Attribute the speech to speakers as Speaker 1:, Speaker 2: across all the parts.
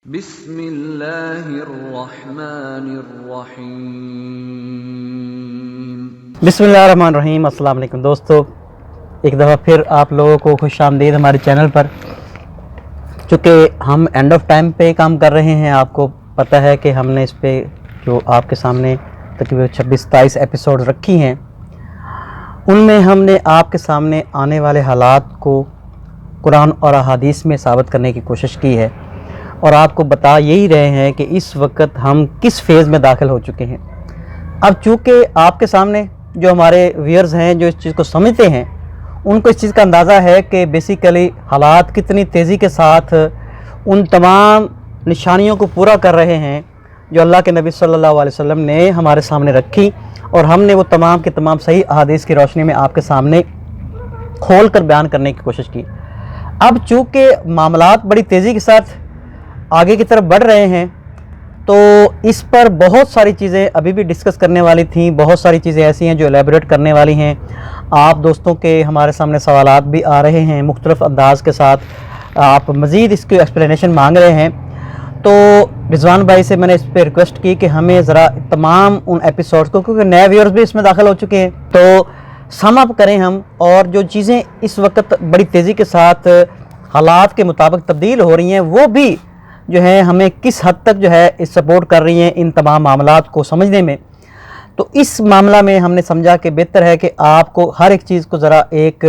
Speaker 1: बिस्मिल्लाहिर्रहमानिर्रहीम। अस्सलाम वालेकुम दोस्तों, एक दफ़ा फिर आप लोगों को खुश आमदीद हमारे चैनल पर। चूँकि हम एंड ऑफ टाइम पे काम कर रहे हैं, आपको पता है कि हमने इस पे जो आपके सामने तकरीबन 26-27 एपिसोड रखी हैं, उनमें हमने आपके सामने आने वाले हालात को कुरान और अहादीस में साबित करने की कोशिश की है और आपको बता यही रहे हैं कि इस वक्त हम किस फेज़ में दाखिल हो चुके हैं। अब चूँकि आपके सामने जो हमारे व्यूअर्स हैं, जो इस चीज़ को समझते हैं, उनको इस चीज़ का अंदाज़ा है कि बेसिकली हालात कितनी तेज़ी के साथ उन तमाम निशानियों को पूरा कर रहे हैं जो अल्लाह के नबी सल्लल्लाहु अलैहि वसल्लम ने हमारे सामने रखी, और हमने वो तमाम के तमाम सही अहादीस की रोशनी में आपके सामने खोल कर बयान करने की कोशिश की। अब चूँकि मामलात बड़ी तेज़ी के साथ आगे की तरफ बढ़ रहे हैं, तो इस पर बहुत सारी चीज़ें अभी भी डिस्कस करने वाली थी, बहुत सारी चीज़ें ऐसी हैं जो एलेबोरेट करने वाली हैं। आप दोस्तों के हमारे सामने सवालात भी आ रहे हैं मुख्तलिफ़ अंदाज़ के साथ, आप मज़ीद इसकी एक्सप्लेनेशन मांग रहे हैं। तो रिजवान भाई से मैंने इस पर रिक्वेस्ट की कि हमें ज़रा तमाम उन एपिसोड्स को, क्योंकि नए व्यूअर्स भी इसमें दाखिल हो चुके हैं, तो सम अप करें हम, और जो चीज़ें इस वक्त बड़ी तेज़ी के साथ हालात के मुताबिक तब्दील हो रही हैं, वो भी जो है हमें किस हद तक जो है इस सपोर्ट कर रही हैं इन तमाम मामलात को समझने में। तो इस मामला में हमने समझा कि बेहतर है कि आपको हर एक चीज़ को ज़रा एक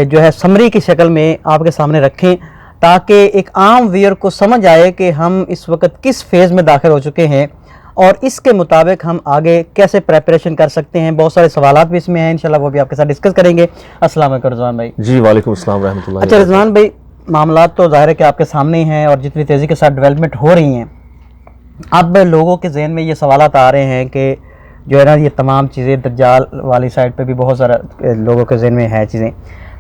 Speaker 1: जो है समरी की शक्ल में आपके सामने रखें, ताकि एक आम व्यूअर को समझ आए कि हम इस वक्त किस फेज़ में दाखिल हो चुके हैं और इसके मुताबिक हम आगे कैसे प्रेपरेशन कर सकते हैं। बहुत सारे सवालात भी इसमें हैं, इंशाल्लाह वो भी आपके साथ डिस्कस करेंगे। अस्सलाम वालेकुम रिजवान भाई।
Speaker 2: जी वालेकुम अस्सलाम रहमतुल्लाहि।
Speaker 1: अच्छा रिजवान भाई, मामला तो ज़ाहिर है कि आपके सामने ही हैं और जितनी तेज़ी के साथ डेवलपमेंट हो रही हैं, अब लोगों के जहन में ये सवालात आ रहे हैं कि जो है ना, ये तमाम चीज़ें दज्जाल वाली साइड पे भी बहुत सारा लोगों के जहन में है चीज़ें।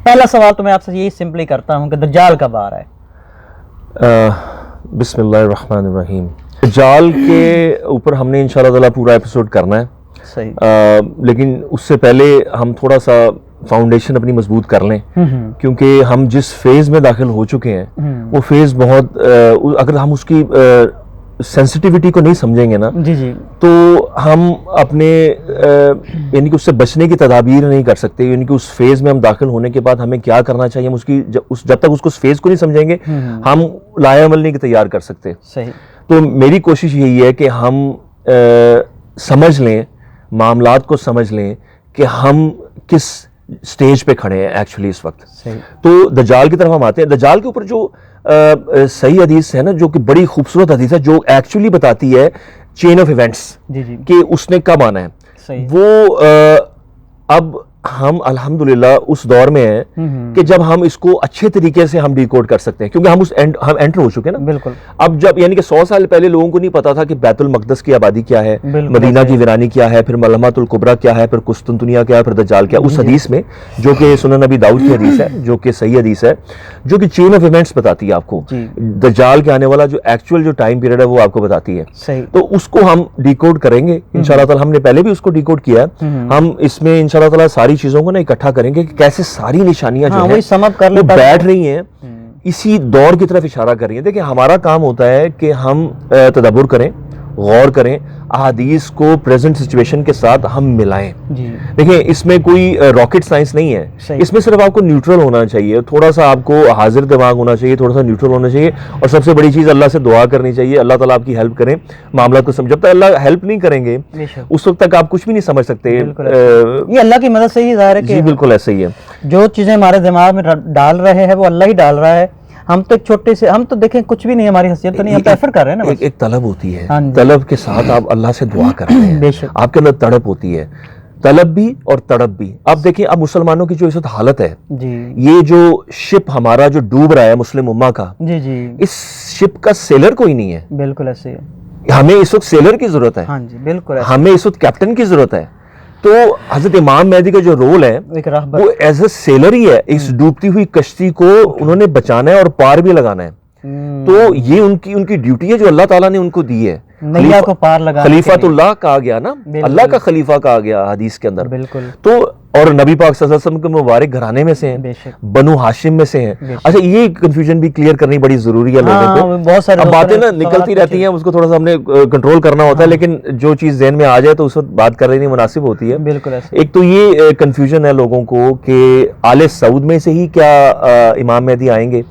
Speaker 1: पहला सवाल तो मैं आपसे यही सिंपली करता हूँ कि दज्जाल कब आ रहा है?
Speaker 2: बिस्मिल्लाहिर्रहमानिर्रहीम। दज्जाल के ऊपर हमने इंशाअल्लाह ताला पूरा एपिसोड करना है,
Speaker 1: सही।
Speaker 2: लेकिन उससे पहले हम थोड़ा सा फाउंडेशन अपनी मजबूत कर लें, क्योंकि हम जिस फेज़ में दाखिल हो चुके हैं वो फेज़ बहुत अगर हम उसकी सेंसिटिविटी को नहीं समझेंगे ना, जी, तो हम अपने यानी कि उससे बचने की तदाबीर नहीं कर सकते। यानी कि उस फेज़ में हम दाखिल होने के बाद हमें क्या करना चाहिए, हम उसकी जब तक उसको उस फेज़ को नहीं समझेंगे हम लाएअमल नहीं तैयार कर सकते। सही। तो मेरी कोशिश यही है कि हम समझ लें, मामलात को समझ लें कि हम किस स्टेज पे खड़े हैं एक्चुअली इस वक्त। तो दज्जाल की तरफ हम आते हैं। दज्जाल के ऊपर जो सही हदीस है ना, जो कि बड़ी खूबसूरत हदीस है, जो एक्चुअली बताती है चेन ऑफ इवेंट्स कि उसने कब आना है। वो अब हम अल्हम्दुलिल्लाह उस दौर में हैं कि जब हम इसको अच्छे तरीके से हम डिकोड कर सकते हैं, क्योंकि हम हम एंटर हो चुके हैं ना। बिल्कुल। अब जब यानी कि 100 साल पहले लोगों को नहीं पता था कि बैतुल मक़दस की आबादी क्या है, मदीना की वीरानी क्या है, फिर मलहमतुल कुबरा क्या है, फिर कुस्तुनतुनिया क्या है, फिर दज्जाल क्या है। उस हदीस में जो कि सुनन नबी दाऊद की हदीस है, जो कि सही हदीस है, जो कि चेन ऑफ इवेंट्स बताती है आपको, दज्जाल के आने वाला जो एक्चुअल जो टाइम पीरियड है वो आपको बताती है। तो उसको हम डिकोड करेंगे इंशाअल्लाह ताला। हमने पहले भी उसको डिकोड किया है, हम इसमें इंशाअल्लाह ताला सारी चीजों को ना इकट्ठा करेंगे कि कैसे सारी निशानियां जो है वो बैठ रही हैं, इसी दौर की तरफ इशारा कर रही हैं। देखिए, हमारा काम होता है कि हम तदब्बुर करें, गौर करें, अहादीस को प्रेजेंट सिचुएशन के साथ हम मिलाएं। देखिए, इसमें कोई रॉकेट साइंस नहीं है, इसमें सिर्फ आपको न्यूट्रल होना चाहिए, थोड़ा सा आपको हाजिर दिमाग होना चाहिए, थोड़ा सा न्यूट्रल होना चाहिए, और सबसे बड़ी चीज़ अल्लाह से दुआ करनी चाहिए, अल्लाह ताला आपकी हेल्प करें मामला को समझ। जब तक अल्लाह हेल्प नहीं करेंगे उस वक्त तक आप कुछ भी नहीं समझ सकते।
Speaker 1: ये अल्लाह की मदद से ही ज़ाहिर है कि
Speaker 2: बिल्कुल ऐसा ही है।
Speaker 1: जो चीज़ें हमारे दिमाग में डाल रहे हैं वो अल्लाह ही डाल रहा है। हम तो एक छोटे से, हम तो देखें कुछ भी नहीं, हमारी हैसियत तो नहीं, हम तो एफर्ट कर रहे हैं ना। एक
Speaker 2: तलब होती है, तलब के साथ आप अल्लाह से दुआ कर रहे हैं, आपके अंदर तड़प होती है, तलब भी और तड़प भी। अब देखिए, अब मुसलमानों की जो इस वक्त हालत है जी, ये जो शिप हमारा जो डूब रहा है मुस्लिम उम्मा का, जी जी, इस शिप का सेलर कोई नहीं है। बिल्कुल ऐसे है। हमें इस वक्त सेलर की जरूरत है। हाँ जी, बिल्कुल। हमें इस वक्त कैप्टन की जरूरत है। तो हजरत इमाम मेहदी का जो रोल है वो एज ए सेलर ही है। इस डूबती हुई कश्ती को उन्होंने बचाना है और पार भी लगाना है। तो ये उनकी ड्यूटी है जो अल्लाह ताला ने उनको दी है।
Speaker 1: को पार लगा,
Speaker 2: खलीफातुल्लाह कहा गया ना, अल्लाह का खलीफा कहा गया हदीस के अंदर। बिल्कुल। तो और नबी पाक सल्लल्लाहु अलैहि वसल्लम के मुबारक घराने में से हैं, बनु हाशिम में से हैं। अच्छा, ये कंफ्यूजन भी क्लियर करनी बड़ी जरूरी है लोगों को।
Speaker 1: बहुत सारे
Speaker 2: अब बातें ना निकलती रहती हैं, उसको थोड़ा सा हमने कंट्रोल करना होता है, लेकिन जो चीज ज़हन में आ जाए तो उस वक्त बात कर लेनी मुनासिब होती है।
Speaker 1: बिल्कुल।
Speaker 2: एक तो ये कंफ्यूजन है लोगों को कि आले सऊद में से ही क्या इमाम मेहदी आएंगे।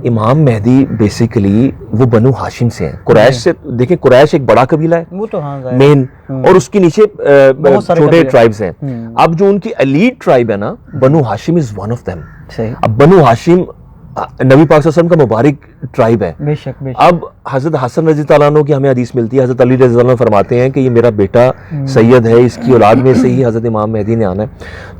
Speaker 2: इमाम मेहदी बेसिकली वो बनु हाशिम से हैं, कुरैश से। देखिए, कुरैश एक बड़ा कबीला है, वो तो मेन, और उसके नीचे छोटे ट्राइब्स हैं। अब जो उनकी एलीट ट्राइब है ना, Banu Hashim is one of them. अब बनु हाशिम नबी पाक सल्लल्लाहु अलैहि वसल्लम का मुबारक ट्राइब है।
Speaker 1: बेशक।
Speaker 2: अब हजरत हसन रज़ी अल्लाह अन्हु की हमें हदीस मिलती है, हजरत अली रज़ी अल्लाह अन्हु फरमाते हैं कि ये मेरा बेटा सैयद है, इसकी औलाद में से ही हजरत इमाम मेहदी ने आना है।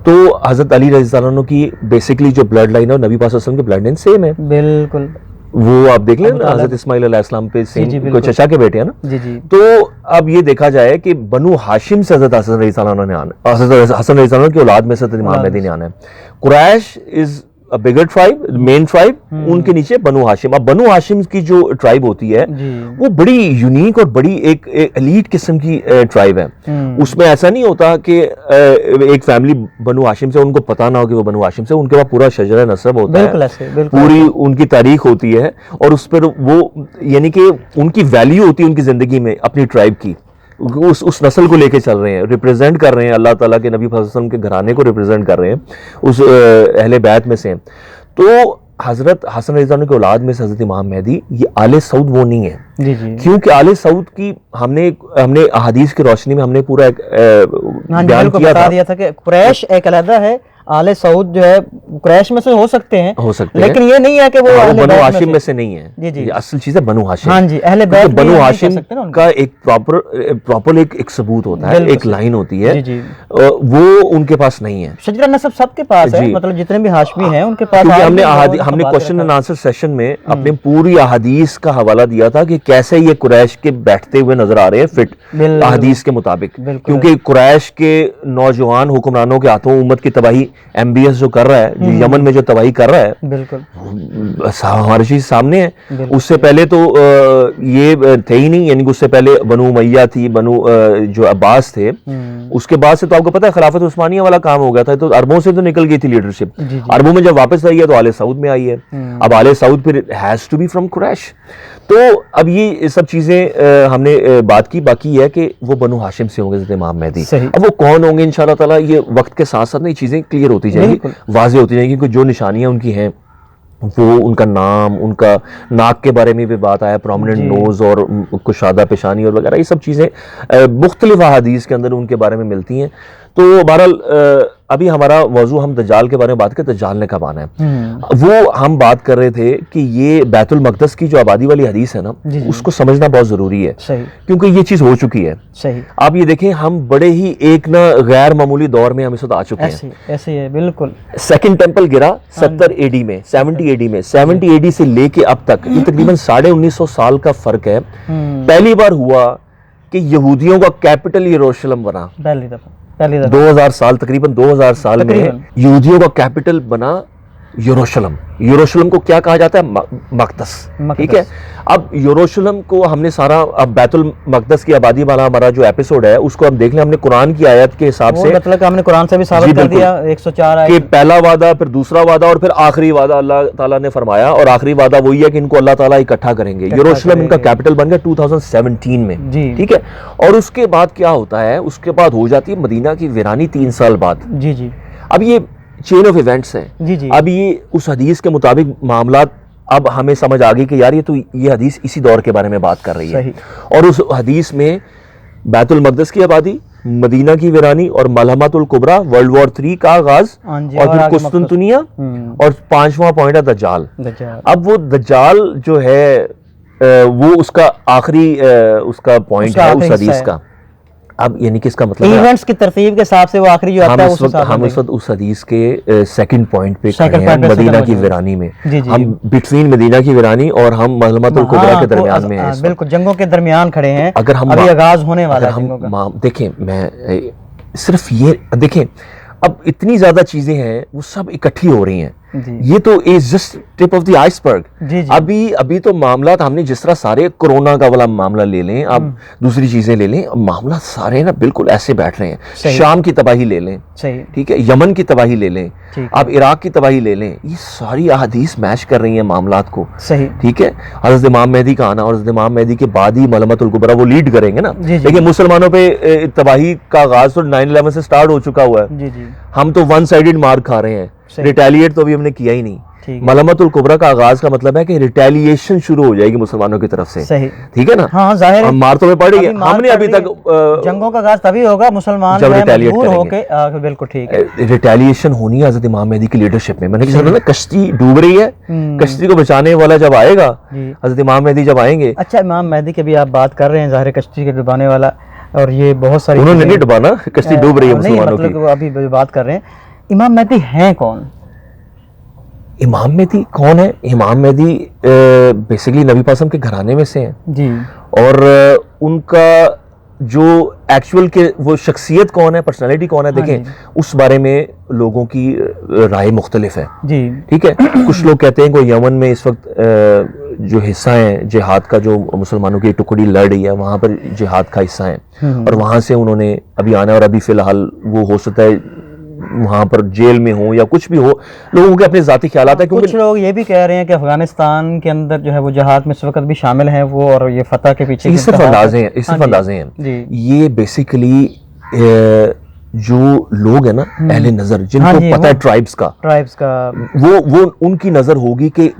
Speaker 2: तो हजरत अली रज़ी अल्लाह अन्हु की बेसिकली जो ब्लड लाइन है, नबी पाक सल्लल्लाहु अलैहि वसल्लम की ब्लड लाइन सेम है।
Speaker 1: बिल्कुल।
Speaker 2: वो आप देख लें ना, हजरत इस्माइल अलैहिस्सलाम पे सेम, को चचा के बेटे हैं ना।
Speaker 1: जी।
Speaker 2: तो अब ये देखा जाए कि बनु हाशिम से हजरत हसन रज़ी अल्लाह अन्हु ने आना, हजरत हसन रज़ी अल्लाह अन्हु की औलाद में से हजरत इमाम मेहदी ने आना है। Quraysh is a bigger tribe, main tribe, उनके नीचे बनु हाशिम। अब बनु हाशिम की जो ट्राइब होती है वो बड़ी यूनिक और बड़ी एक एलीट किस्म की ट्राइब है। उसमें ऐसा नहीं होता कि एक फैमिली बनु हाशिम से, उनको पता ना हो कि वो बनु हाशिम से, उनके पास पूरा शजरा नसब होता है, पूरी उनकी तारीख होती है, और उस पर वो यानी कि उनकी वैल्यू होती है उनकी जिंदगी में अपनी ट्राइब की। उस नस्ल को लेके चल रहे हैं, रिप्रेजेंट कर रहे हैं, अल्लाह ताला के नबी वसल्लम के घराने को रिप्रेजेंट कर रहे हैं, उस अहले बैत में से। तो हजरत हसन रज़ी अल्लाह की औलाद में से हजरत इमाम मेहदी, ये आले सऊद वो नहीं है।
Speaker 1: जी।
Speaker 2: क्योंकि आले सऊद की हमने अहादीस की रोशनी में हमने पूरा एक बयान किया था
Speaker 1: कि कुरैश एक अलग है, आले सऊद जो है कुरैश में से हो सकते हैं, लेकिन ये नहीं है कि वो
Speaker 2: बनु हाशिम में से नहीं है। जी। असल चीज है बनु हाशिम।
Speaker 1: हाँ जी, अहले बैत
Speaker 2: बनु हाशिम का एक प्रॉपर एक सबूत होता है, एक लाइन होती है, वो उनके पास नहीं है।
Speaker 1: शजरा नसब सबके पास है, मतलब जितने भी हाशमी हैं उनके पास।
Speaker 2: हमने क्वेश्चन एंड आंसर सेशन में अपने पूरी अहादीस का हवाला दिया था कि कैसे ये कुरैश के बैठते हुए नजर आ रहे हैं फिट अहादीस के मुताबिक, क्योंकि कुरैश के नौजवान हुक्मरानों के हाथों उम्मत की तबाही MBS जो कर रहा है, जो यमन में जो तबाही कर रहा है, बिल्कुल हमारी चीज सामने है। उससे पहले तो ये थे ही नहीं, यानी कि उससे पहले बनु उमैया थी, बनु जो अब्बास थे, उसके बाद से तो आपको पता है खिलाफत उस्मानिया वाला काम हो गया था। तो अरबों से तो निकल गई थी लीडरशिप, अरबों में जब वापस आई है तो आले सऊद में आई है। अब आले सऊद फिर has to be from Quraysh. तो अब ये सब चीजें हमने बात की, बाकी है कि वो बनु हाशिम से होंगे इमाम मेहदी। अब वो कौन होंगे इंशाल्लाह ताला ये वक्त के साथ साथ ना ये चीजें क्लियर होती जाएंगी, वाज़ेह होती जाएंगी, क्योंकि जो निशानियां उनकी हैं, वो उनका नाम, उनका नाक के बारे में भी बात आया, प्रोमिनेंट नोज और कुशादा पेशानी और वगैरह, ये सब चीज़ें मुख्तलिफ अहादीस के अंदर उनके बारे में मिलती हैं। तो बहरहाल अभी हमारा मौजू हम दज्जाल के बारे में बात करें, दज्जाल ने कब आना है। वो हम बात कर रहे थे कि ये बैतुल मक़दस की जो आबादी वाली हदीस है ना, उसको समझना बहुत ज़रूरी है, क्योंकि ये चीज़ हो चुकी है। आप ये देखें, हम बड़े ही एक ना गैर मामूली दौर में हम इस वक्त आ चुके हैं।
Speaker 1: ऐसे ही है, बिल्कुल।
Speaker 2: सेकंड टेंपल गिरा 70 AD में, 70 AD में, 70 AD से लेके अब तक ये तकरीबन 1950 साल का फर्क है। पहली बार हुआ कि यहूदियों का कैपिटल यरूशलेम बना, पहली दफा 2000 साल, तकरीबन 2000 साल में यहूदियों का कैपिटल बना यरूशलेम। यरूशलेम को क्या कहा जाता है? मक़दस, ठीक है। अब यरूशलेम को हमने सारा, अब बैतुल मक़दस की आबादी वाला हमारा जो एपिसोड है उसको हम देख लें, हमने कुरान की आयत के हिसाब से,
Speaker 1: मतलब हमने कुरान से भी साबित कर दिया 104 आयत
Speaker 2: कि पहला वादा, फिर दूसरा वादा और फिर आखिरी वादा अल्लाह ताला ने फरमाया, और आखिरी वादा वही है कि इनको अल्लाह ताला इकट्ठा करेंगे। यरूशलेम इनका कैपिटल बन गया 2017 में, ठीक है। और उसके बाद क्या होता है, उसके बाद हो जाती है मदीना की वीरानी 3 साल बाद। जी। अब ये चेन ऑफ इवेंट्स हैं। अब ये उस हदीस के मुताबिक मामलात, अब हमें समझ आ गई कि यार ये हदीस इसी दौर के बारे में बात कर रही है। और उस हदीस में बैतुल मक़दस की आबादी, मदीना की वीरानी और मलहमतुल कुबरा, वर्ल्ड वॉर 3 का आगाज, और फिर कुस्तुनतुनिया, और 5वां पॉइंट है दज्जाल। अब वो दज्जाल जो है वो उसका आखिरी उसका पॉइंट है उस हदीस का। अब यानी कि इसका मतलब
Speaker 1: इवेंट्स की तरतीब के हिसाब से वो आखिरी जो आता है,
Speaker 2: हम इस वक्त उस हदीस के सेकंड पॉइंट पे खड़े हैं, मदीना की वीरानी में। हम बिटवीन मदीना की वीरानी और हम मलहमतुल कुबरा के दरमियान में हैं,
Speaker 1: बिल्कुल जंगों के दरमियान खड़े हैं।
Speaker 2: अगर हम
Speaker 1: अभी आगाज होने वाला है,
Speaker 2: हम देखें, मैं सिर्फ ये देखें, अब इतनी ज्यादा चीजें हैं वो सब इकट्ठी हो रही हैं। ये तो is just tip of the iceberg.
Speaker 1: जी जी।
Speaker 2: अभी तो मामला हमने जिस तरह सारे कोरोना का वाला मामला ले लें, अब दूसरी चीजें ले लें, मामला सारे ना बिल्कुल ऐसे बैठ रहे हैं। शाम की तबाही ले लें,
Speaker 1: सही,
Speaker 2: ठीक है, यमन की तबाही ले लें, आप इराक की तबाही ले लें, ये सारी अहादीस मैच कर रही हैं मामलात को।
Speaker 1: सही,
Speaker 2: ठीक है। हज़रत इमाम मेहदी का आना और हज़रत इमाम मेहदी के बाद ही मलमतुल कुबरा वो लीड करेंगे ना। लेकिन मुसलमानों पे तबाही का आगाज तो 9/11 से स्टार्ट हो चुका हुआ है।
Speaker 1: जी जी।
Speaker 2: हम तो वन साइडेड मार खा रहे हैं, रिटेलिएट तो अभी हमने किया ही नहीं। मलमतुल कुबरा का आगाज का मतलब है कि रिटेलिएशन शुरू हो जाएगी मुसलमानों की तरफ से।
Speaker 1: सही,
Speaker 2: ठीक है ना।
Speaker 1: हाँ, जाहिर है
Speaker 2: मार तो में पड़ रही है, हमने अभी तक
Speaker 1: जंगों का आगाज तभी होगा मुसलमान
Speaker 2: जब रिटेलिएट
Speaker 1: होके। बिल्कुल ठीक है,
Speaker 2: रिटेलिएशन होनी है हज़रत इमाम मेहदी की लीडरशिप में। मैंने कहा कश्ती डूब रही है, कश्ती को बचाने वाला जब आएगा, हज़रत इमाम मेहदी जब आएंगे।
Speaker 1: अच्छा, इमाम मेहदी की भी आप बात कर रहे हैं, जाहिर कश्ती के डुबाने वाला, और ये बहुत सारी
Speaker 2: उन्होंने नहीं डुबाना, कश्ती डूब रही है मुसलमानों की।
Speaker 1: मतलब अभी बात कर रहे हैं, इमाम मेहदी हैं कौन?
Speaker 2: इमाम मेहदी कौन है? इमाम मेहदी बेसिकली नबी पासम के घराने में से हैं
Speaker 1: जी, और
Speaker 2: उनका जो एक्चुअल के वो शख्सियत कौन है, पर्सनालिटी कौन है, देखें उस बारे में लोगों की राय मुख्तलिफ है जी। ठीक है। कुछ लोग कहते हैं कि यमन में इस वक्त जो हिस्सा है जिहाद का, जो मुसलमानों की टुकड़ी लड़ रही है, वहाँ पर जिहाद का हिस्सा है और वहाँ से उन्होंने अभी आना है, और अभी फिलहाल वो हो सकता है वहां पर जेल में हो या कुछ भी हो। लोगों के अपने जाती ख्यालात है।
Speaker 1: कुछ लोग ये भी कह रहे हैं कि अफगानिस्तान के अंदर जो है वो जहाद में इस वक्त भी शामिल हैं वो, और ये फतह के पीछे
Speaker 2: ये सिर्फ अंदाजे हैं। ये बेसिकली जो लोग है ना अहले नजर, जिनको पता है ट्राइब्स का वो उनकी नजर होगी कि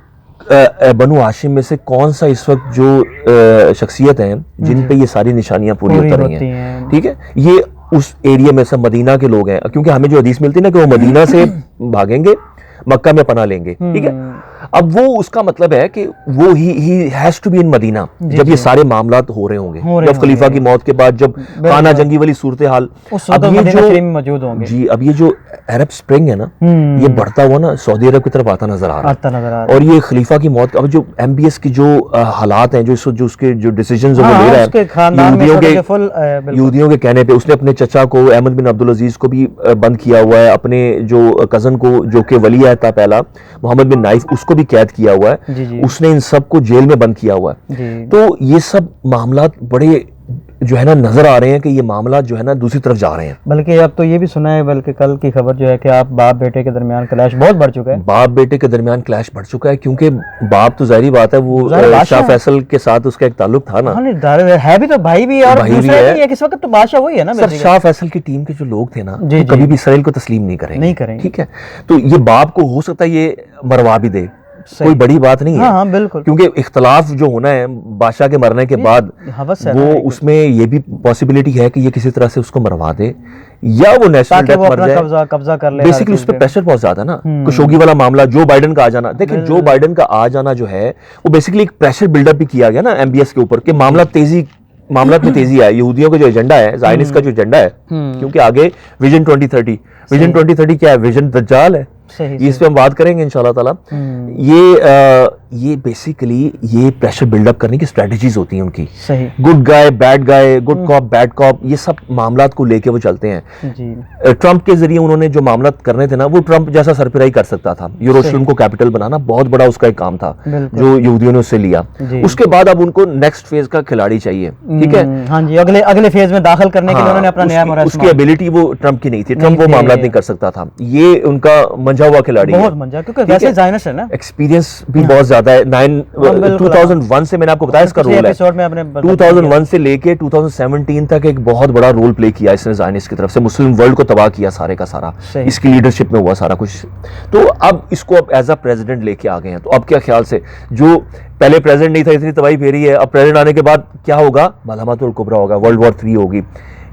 Speaker 2: बनु हाशिम में से कौन सा इस वक्त जो शख्सियत है जिन पे ये सारी निशानियां पूरी होती रही हैं। ठीक है। ये उस एरिया में सब मदीना के लोग हैं, क्योंकि हमें जो हदीस मिलती है ना कि वो मदीना से भागेंगे, मक्का में पनाह लेंगे। ठीक है। अब वो उसका मतलब है कि वो ही has to be in Medina जब ये सारे मामलात हो रहे होंगे, जब खलीफा की मौत के बाद, जब खाना जंगी वाली सूरत हाल, अब ये जो मौजूद होंगे जी, अब ये जो अरब स्प्रिंग है ना, ये बढ़ता हुआ ना सऊदी अरब की तरफ आता नजर आ रहा है। और ये खलीफा की मौत, अब जो MBS की जो हालात हैं, जो उसके जो डिसीजन वो ले रहा है, यहूदियों के कहने पे उसने अपने चचा को अहमद बिन अब्दुल अजीज को भी बंद किया हुआ है, अपने जो कजन को जो कि वली था पहला मोहम्मद बिन नाइफ, उसको भी कैद किया हुआ है। उसने इन सब को जेल में बंद किया हुआ है। तो ये सब मामला बड़े जो है ना नजर आ रहे हैं कि ये मामला जो है ना दूसरी तरफ जा रहे हैं। बल्कि अब तो ये भी सुना है, बल्कि कल की खबर जो है कि आप बाप बेटे के दरमियान क्लैश बहुत बढ़ चुका है। बाप बेटे के दरमियान क्लैश बढ़ चुका है, क्योंकि बाप तो जाहिर बात है वो शाह फैसल के साथ उसका एक ताल्लुक था ना। है भी तो भाई भी, और भाई भी है। किस वक्त तो बादशाह वही है ना। सर, शाह फैसल की टीम के जो लोग थे ना, कभी भी इसराइल को तस्लीम नहीं करेंगे। ठीक है। तो ये बाप को हो सकता है ये मरवा भी दे, कोई बड़ी बात नहीं है। हाँ, बिल्कुल। क्योंकि इख्तलाफ जो होना है बादशाह के मरने के बाद, वो उसमें ये भी पॉसिबिलिटी है कि ये किसी तरह से उसको मरवा दे, या वो नेशनल डेथ मर जाए, कब्जा कर ले। बेसिकली उस पर प्रेशर बहुत ज्यादा है ना। खशोगी वाला मामला, जो बाइडन का आ जाना, देखिए जो बाइडन का आ जाना जो है वो बेसिकली एक प्रेशर बिल्डअप भी किया गया ना MBS के ऊपर, कि मामला में तेजी आए। यहूदियों का जो एजेंडा है, ज़ायनिस्ट का जो एजेंडा है, क्योंकि आगे विजन 2030 क्या है? विजन दज्जाल है। इस पे हम बात करेंगे इंशाल्लाह ताला। ये बेसिकली ये प्रेशर बिल्डअप करने की स्ट्रेटजीज होती हैं उनकी। सही। Good guy bad guy, good cop bad cop, ये सब मामलात को लेके वो चलते हैं। ट्रंप के जरिए उन्होंने जो मामलात करने थे ना, वो ट्रंप जैसा सरपिराई कर सकता था। यरूशलेम को कैपिटल बनाना बहुत बड़ा उसका एक काम था जो यहूदियों ने उससे लिया। उसके बाद अब उनको नेक्स्ट फेज का खिलाड़ी चाहिए। ठीक है। हाँ जी, अगले फेज में दाखिल करने के लिए उन्होंने अपना नया मोराल, उसकी एबिलिटी वो ट्रंप की नहीं थी। ट्रंप वो मामला नहीं कर सकता था। ये उनका मंझा हुआ खिलाड़ी है, बहुत मंझा, क्योंकि वैसे ज़ायनिस्ट है ना, एक्सपीरियंस भी बहुत ज्यादा है। 2001 से मैंने आपको बताया इसका रोल है। 2001 से लेके 2017 तक एक बहुत बड़ा रोल प्ले किया इसने ज़ायनिस्ट की तरफ से, मुस्लिम वर्ल्ड को तबाह किया सारे का सारा, इसकी लीडरशिप में हुआ सारा कुछ। तो अब इसको अब एज अ प्रेसिडेंट लेके आ गए हैं। तो अब क्या ख्याल से, जो पहले प्रेसिडेंट नहीं था, इतनी तबाही फेरी है, अब प्रेसिडेंट आने के बाद क्या होगा? मलहमतुल कुबरा होगा, वर्ल्ड वॉर 3 होगी।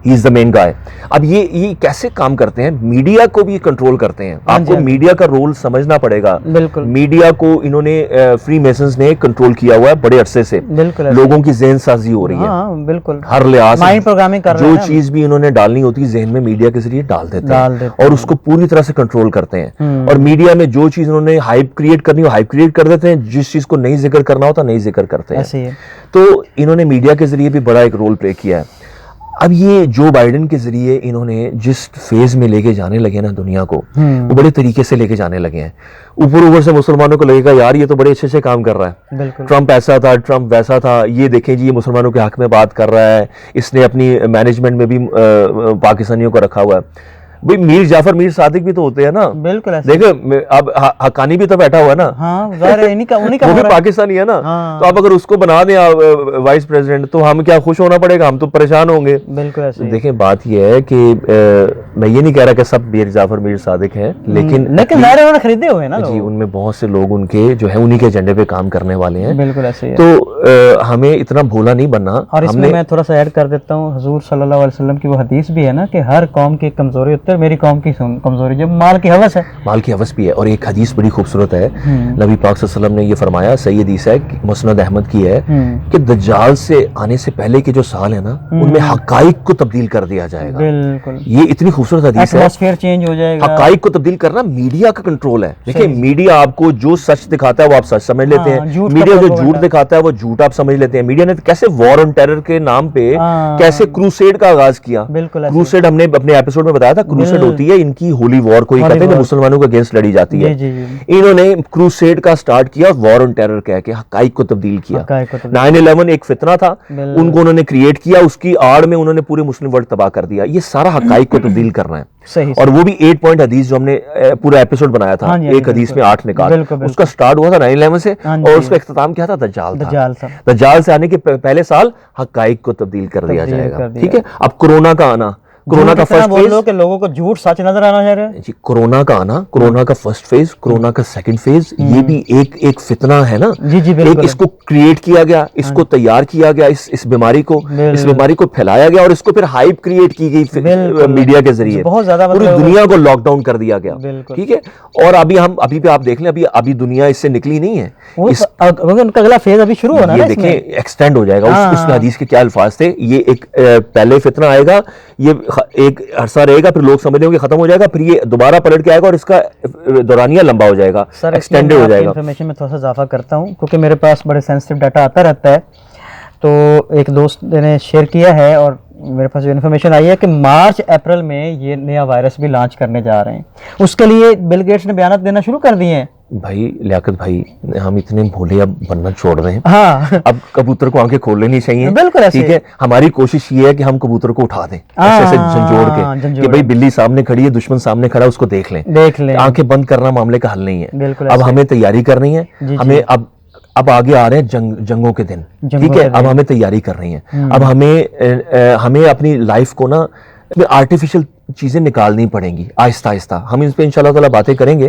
Speaker 2: He is the main guy. अब ये कैसे काम करते हैं? मीडिया को भी कंट्रोल करते हैं। आपको मीडिया का रोल समझना पड़ेगा। बिल्कुल। मीडिया को इन्होंने फ्री मेसन्स ने कंट्रोल किया हुआ है बड़े अरसे से। बिल्कुल। लोगों की ज़हन साजी हो रही है। हाँ, बिल्कुल। हर लिहाज माइंड प्रोग्रामिंग कर रहे हैं। जो चीज भी इन्होंने डालनी होती है जहन में, मीडिया के जरिए डाल देते हैं और उसको पूरी तरह से कंट्रोल करते हैं। और मीडिया में जो चीज उन्होंने हाइप क्रिएट करनी हो हाइप क्रिएट कर देते हैं, जिस चीज को नहीं जिक्र करना होता नहीं जिक्र करते हैं। तो इन्होंने मीडिया के जरिए भी बड़ा एक रोल प्ले किया है। अब ये जो बाइडेन के जरिए इन्होंने जिस फेज में लेके जाने लगे ना दुनिया को, वो बड़े तरीके से लेके जाने लगे हैं। ऊपर से मुसलमानों को लगेगा यार ये तो बड़े अच्छे से काम कर रहा है, ट्रम्प ऐसा था, ट्रम्प वैसा था, ये देखें जी ये मुसलमानों के हक में बात कर रहा है, इसने अपनी मैनेजमेंट में भी पाकिस्तानियों को रखा हुआ है। भाई मीर जाफर मीर सादिक भी तो होते हैं ना,
Speaker 1: बिल्कुल
Speaker 2: देखो अब हकानी भी तो बैठा हुआ है ना,
Speaker 1: हाँ, उन्हीं का
Speaker 2: वो भी पाकिस्तानी है ना, तो अब अगर उसको बना दें वाइस प्रेसिडेंट तो हम क्या खुश होना पड़ेगा, हम तो परेशान होंगे।
Speaker 1: बिल्कुल ऐसे।
Speaker 2: देखें बात यह है कि मैं ये नहीं कह रहा कि सब मीर जाफर मीर सादिक हैं, लेकिन
Speaker 1: उन्होंने खरीदे हुए ना
Speaker 2: जी, उनमें बहुत से लोग उनके जो है उन्हीं के एजेंडे पे काम करने वाले हैं।
Speaker 1: बिल्कुल ऐसे।
Speaker 2: तो हमें इतना भोला नहीं बनना।
Speaker 1: और इसमें मैं थोड़ा सा ऐड कर देता हूँ, हुजूर सल्लल्लाहु अलैहि वसल्लम की वो हदीस भी है ना कि हर कौम की कमजोरी होती है, मेरी कौम की कमजोरी जो माल की हवस है।
Speaker 2: माल की हवस भी है। और एक हदीस बड़ी खूबसूरत है, नबी पाक सल्लल्लाहु अलैहि वसल्लम ने ये फरमाया, सही हदीस है, मुस्नद अहमद की है, कि दज्जाल से आने से पहले के जो साल है ना, उनमें हकाइक को तब्दील कर दिया जाएगा।
Speaker 1: बिल्कुल,
Speaker 2: ये इतनी खूबसूरत हदीस है।
Speaker 1: एटमॉस्फेयर चेंज हो जाएगा।
Speaker 2: हकाइक को तब्दील करना मीडिया का कंट्रोल है। देखिए मीडिया आपको जो सच दिखाता है वो आप सच समझ लेते हैं, मीडिया जो झूठ दिखाता है वो झूठ आप समझ लेते हैं। मीडिया ने कैसे वॉर ऑन टेरर के नाम पे कैसे क्रूसेड का आगाज किया। क्रूसेड हमने अपने एपिसोड में बताया था, क्रूसेड होती है इनकी होली वॉर को कहते हैं, मुसलमानों के अगेंस्ट लड़ी जाती है। इन्होंने क्रूसेड का स्टार्ट किया, वॉर ऑन टेरर कह के हकाइक को तब्दील किया। 9/11 एक फितना था, उनको उन्होंने क्रिएट किया, उसकी आड़ में उन्होंने पूरे मुस्लिम वर्ल्ड तबाह कर दिया। ये सारा हकाइक को तब्दील करना है।
Speaker 1: सही,
Speaker 2: और वो भी 8 पॉइंट हदीस जो हमने पूरा एपिसोड बनाया था, एक हदीस में 8 निकाल, उसका स्टार्ट हुआ था 9/11 से, और उसका इख्तिताम क्या था, दज्जाल था। दज्जाल से आने के पहले साल हकाइक को तब्दील कर दिया जाएगा। ठीक है। अब कोरोना का आना, कोरोना का फर्स्ट फेज,
Speaker 1: के लोगों को झूठ सच नजर आना जा रहा है
Speaker 2: जी। कोरोना का आना, कोरोना का फर्स्ट फेज, कोरोना का सेकंड फेज, ये भी एक फितना है ना
Speaker 1: जी,
Speaker 2: एक इसको क्रिएट किया गया, इसको तैयार किया गया, इस बीमारी को फैलाया गया, और इसको फिर हाइप क्रिएट की गई मीडिया के जरिए, बहुत ज्यादा पूरी दुनिया को लॉकडाउन कर दिया गया। ठीक है। और अभी पे आप देख लें, अभी दुनिया इससे निकली नहीं है,
Speaker 1: उनका अगला फेज अभी शुरू होना है,
Speaker 2: देखें एक्सटेंड हो जाएगा। उसमें हदीस के क्या अल्फाज थे, ये एक पहले फितना आएगा, ये एक अरसा रहेगा, फिर लोग समझ लेंगे खत्म हो जाएगा, फिर ये दोबारा पलट के आएगा और इसका दौरानिया लंबा हो जाएगा, एक्सटेंडेड हो जाएगा।
Speaker 1: इन्फॉर्मेशन में थोड़ा सा इजाफा करता हूं क्योंकि मेरे पास बड़े सेंसिटिव डाटा आता रहता है। तो एक दोस्त ने शेयर किया है और मेरे पास जो इन्फॉर्मेशन आई है कि मार्च अप्रैल में ये नया वायरस भी लॉन्च करने जा रहे हैं। उसके लिए बिल गेट्स ने बयान देना शुरू कर दिए हैं।
Speaker 2: भाई लियाकत भाई, हम इतने भोले अब बनना छोड़ रहे हैं।
Speaker 1: हाँ।
Speaker 2: अब कबूतर को आंखें खोल लेनी चाहिए।
Speaker 1: बिल्कुल ऐसे।
Speaker 2: ठीक है। हमारी कोशिश ये है कि हम कबूतर को उठा दें ऐसे झंझोड़ के, कि भाई बिल्ली सामने खड़ी है, दुश्मन सामने खड़ा है, उसको देख लें। आंखें बंद करना मामले का हल नहीं है। अब हमें तैयारी करनी है। हमें अब आगे आ रहे हैं जंगों के दिन। ठीक है। अब हमें तैयारी करनी है। अब हमें अपनी लाइफ को ना आर्टिफिशियल चीजें निकालनी पड़ेंगी आहिस्ता आहिस्ता। हम इस पे इंशाल्लाह ताला बातें करेंगे।